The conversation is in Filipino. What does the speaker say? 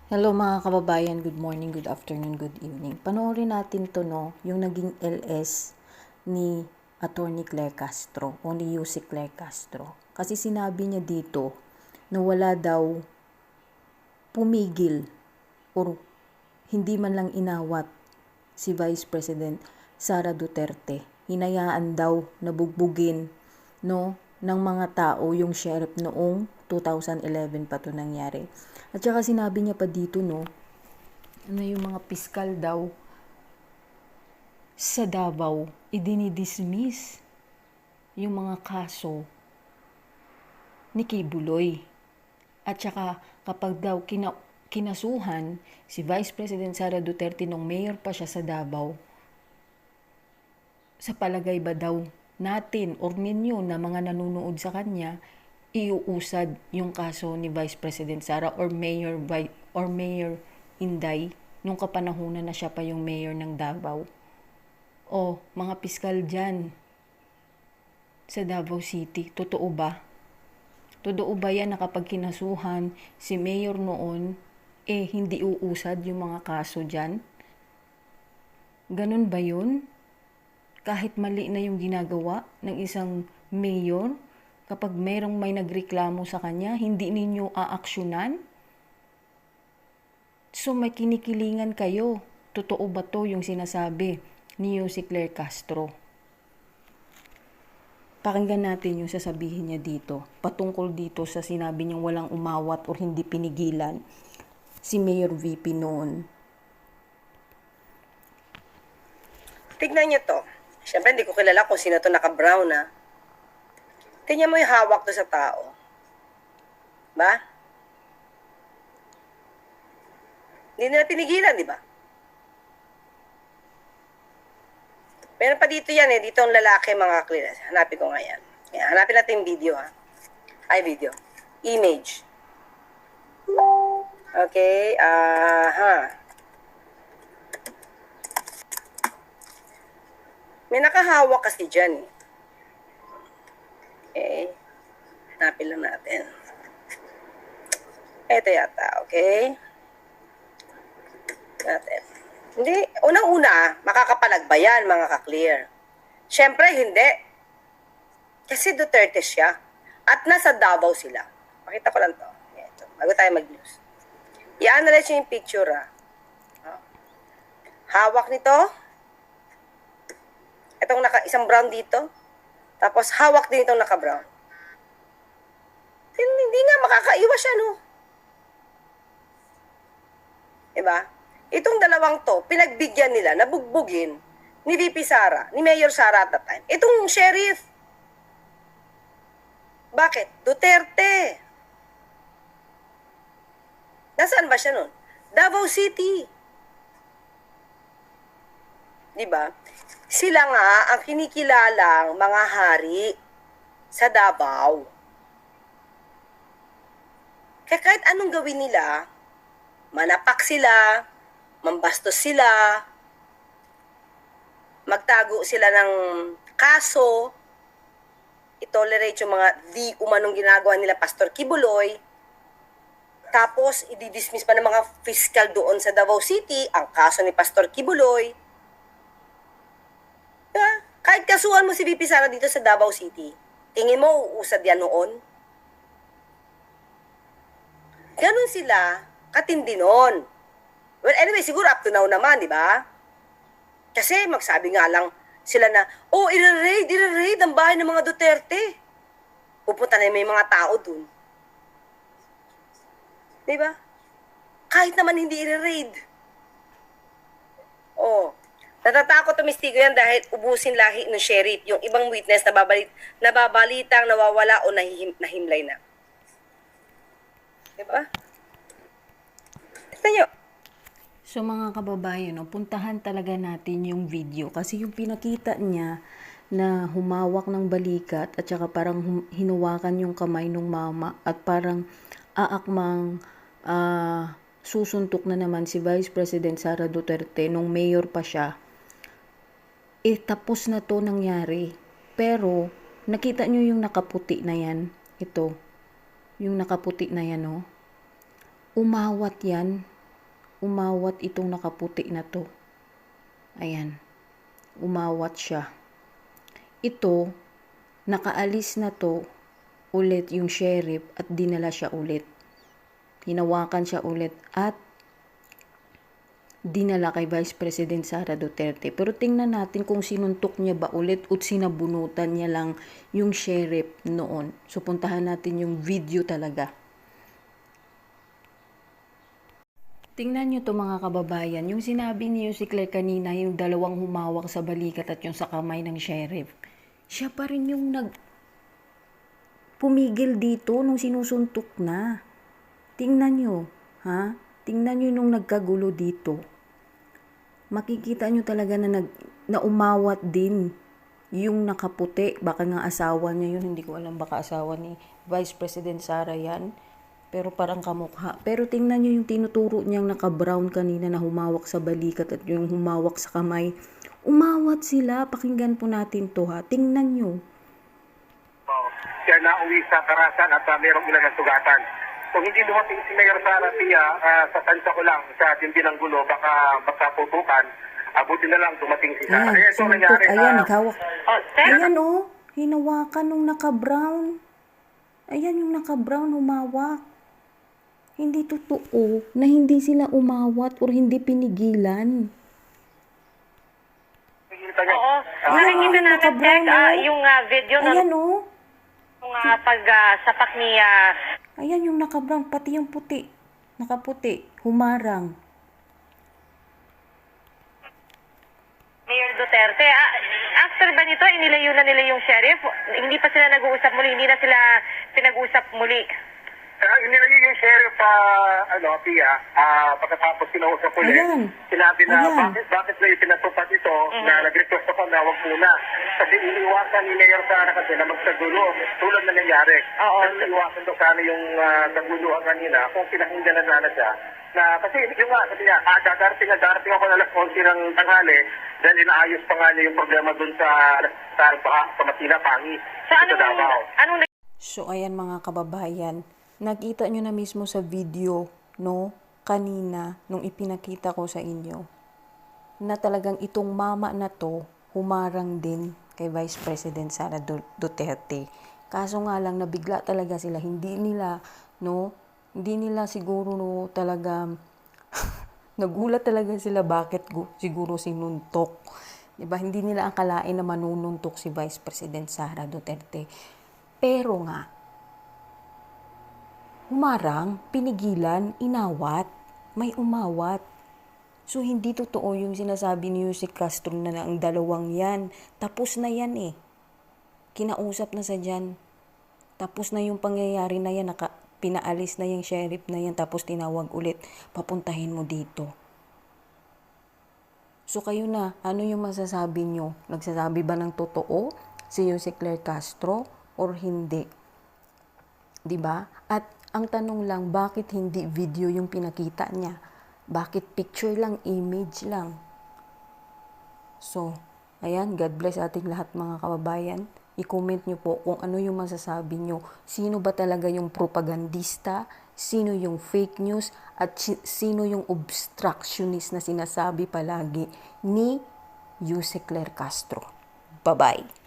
Hello mga kababayan, good morning, good afternoon, good evening. Panoorin natin to yung naging LS ni Attorney Claire Castro o ni Yussi Claire Castro. Kasi sinabi niya dito na wala daw pumigil o hindi man lang inawat si Vice President Sara Duterte. Hinayaan daw na bugbugin ng mga tao yung sheriff noong 2011 pa to nangyari. At saka sinabi niya pa dito na yung mga piskal daw sa Davao idinidismiss yung mga kaso ni Kibuloy. At saka kapag daw kinasuhan si Vice President Sara Duterte nung mayor pa siya sa Davao, sa palagay ba daw natin or ninyo na mga nanonood sa kanya, iuusad yung kaso ni Vice President Sara or Mayor Inday nung kapanahunan na siya pa yung mayor ng Davao? O mga piskal dyan sa Davao City, totoo ba? Totoo ba yan na kapag kinasuhan si mayor noon, hindi uusad yung mga kaso dyan? Ganun ba yun? Kahit mali na yung ginagawa ng isang mayor, kapag merong may nagreklamo sa kanya, hindi ninyo aaksyonan? So may kinikilingan kayo. Totoo ba to yung sinasabi ni Yussi Claire Castro? Pakinggan natin yung sasabihin niya dito, patungkol dito sa sinabi niyang walang umawat o hindi pinigilan si Mayor VP noon. Tignan niyo to. Siyempre, hindi ko kilala kung sino to naka-brown, ha. Tingnan mo yung hawak to sa tao. Ba? Hindi nila pinigilan, di ba? Meron pa dito yan, Dito ang lalaki, mga clearance. Hanapin ko nga yan. Hanapin natin yung video, ha. Video. Image. Okay, May nakahawak kasi dyan, Okay. Hanapin lang natin. Ito yata, okay? Natin. Hindi, unang-una, makakapalag ba yan, mga ka-clear? Siyempre, hindi. Kasi Duterte siya. At nasa Davao sila. Pakita ko lang to. Ito, bago tayo mag-news. I-analyze nyo yung picture, Hawak nito. Itong isang brown dito. Tapos hawak din itong naka-brown. Hindi nga makakaiwas siya, Diba? Itong dalawang to, pinagbigyan nila, nabugbugin ni VP Sara, ni Mayor Sara at that time. Itong sheriff. Bakit? Duterte. Nasaan ba siya nun? Davao City. Diba? Sila nga ang kinikilalang mga hari sa Davao. Kaya kahit anong gawin nila, manapak sila, mambastos sila, magtago sila ng kaso, itolerate yung mga di umanong ginagawa nila Pastor Kibuloy, tapos i-dismiss pa ng mga fiscal doon sa Davao City ang kaso ni Pastor Kibuloy. Diba? Kahit kasuhan mo si VP Sara dito sa Davao City, tingin mo uusad yan noon? Ganon sila katindi noon. Well, anyway, siguro up to now naman, di ba? Kasi magsabi nga lang sila na, i-raid ang bahay ng mga Duterte. Pupunta na may mga tao dun. Di ba? Kahit naman hindi i-raid. Natatakot tumistigo yan dahil ubusin lahi ng sheriff. Yung ibang witness nababalitang nawawala o nahimlay na. Diba? Tignan nyo. So mga kababayan, puntahan talaga natin yung video kasi yung pinakita niya na humawak ng balikat at saka parang hinuwakan yung kamay ng mama at parang aakmang susuntok na naman si Vice President Sara Duterte nung mayor pa siya. Tapos na to nangyari. Pero nakita nyo yung nakaputi na yan. Ito. Yung nakaputi na yan, Umawat yan umawat itong nakaputi na to. Ayan, umawat siya. Ito, nakaalis na to ulit yung sheriff at dinala siya ulit. Hinawakan siya ulit at dinala kay Vice President Sara Duterte. Pero tingnan natin kung sinuntok niya ba ulit o sinabunutan niya lang yung sheriff noon. So puntahan natin yung video talaga. Tingnan nyo to mga kababayan, yung sinabi ni si Claire kanina, yung dalawang humawak sa balikat at yung sa kamay ng sheriff. Siya pa rin yung pumigil dito nung sinusuntok na. Tingnan nyo, ha? Tingnan nyo nung nagkagulo dito. Makikita nyo talaga na umawat din yung nakaputi. Baka nga asawa niya yun, hindi ko alam, baka asawa ni Vice President Sara yan. Pero parang kamukha. Pero tingnan nyo yung tinuturo niyang naka-brown kanina na humawak sa balikat at yung humawak sa kamay. Umawat sila. Pakinggan po natin to, ha. Tingnan nyo. Siya nauwi sa Karasan at mayroong ilan na sugatan. Kung hindi dumating si Mayor Sara Pia, sa tansya ko lang, sa tindi ng gulo, baka putukan, abuti na lang dumating si Sara. Ayan, Ito suntok. nangyari. Ayan, naghawak. Sir? Ayan, oh. Hinawakan nung naka-brown. Ayan yung naka-brown, humawak. Hindi totoo na hindi sila umawat or hindi pinigilan. Oo. Ayan, Nakikita namin, naka-brown, Tek, oh. yung video ng Ayan, oh. pagsapak ni Ayan yung naka-brown, pati yung puti. Nakaputi, humarang. Mayor Duterte. After ba nito, inilayo na nila yung sheriff? Hindi pa sila nag-uusap muli, hindi na sila pinag-usap muli. Inilayo yung sheriff sa Pia, pagkatapos kinausap ulit. Ayan. Sinabi na Ayan. bakit na ipinatupad ito, na nag-request ako na wag muna. Kasi iniiwasan ni Mayor Sara kasi na magsagulo tulad na nangyari. Oo. Kasi iniiwasan daw sana yung naguluhan kanina kung pinakinggan na sana siya. Na, kasi yung nga, sabi niya, darating ako na alas 11 ng tanghali dahil inaayos pa nga niya yung problema dun sa Matina, Pangi. So, sa Davao. anong So, ayan mga kababayan, nakita nyo na mismo sa video, no, kanina, nung ipinakita ko sa inyo, na talagang itong mama na to, humarang din kay Vice President Sara Duterte. Kaso nga lang, nabigla talaga sila, hindi nila siguro talaga, nagulat talaga sila bakit siguro sinuntok. Diba? Hindi nila akalain na manununtok si Vice President Sara Duterte. Pero nga, humarang, pinigilan, inawat, may umawat. So, hindi totoo yung sinasabi ni Yusek Castro na ang dalawang yan. Tapos na yan eh. Kinausap na sa dyan. Tapos na yung pangyayari na yan, pinaalis na yung sheriff na yan, tapos tinawag ulit, papuntahin mo dito. So, kayo na, ano yung masasabi nyo? Nagsasabi ba ng totoo si Yusek Claire Castro or hindi? Diba? At ang tanong lang, bakit hindi video yung pinakita niya? Bakit picture lang, image lang? So, ayan, God bless ating lahat mga kababayan. I-comment nyo po kung ano yung masasabi nyo. Sino ba talaga yung propagandista? Sino yung fake news? At sino yung obstructionist na sinasabi palagi ni Yusek Claire Castro? Bye-bye!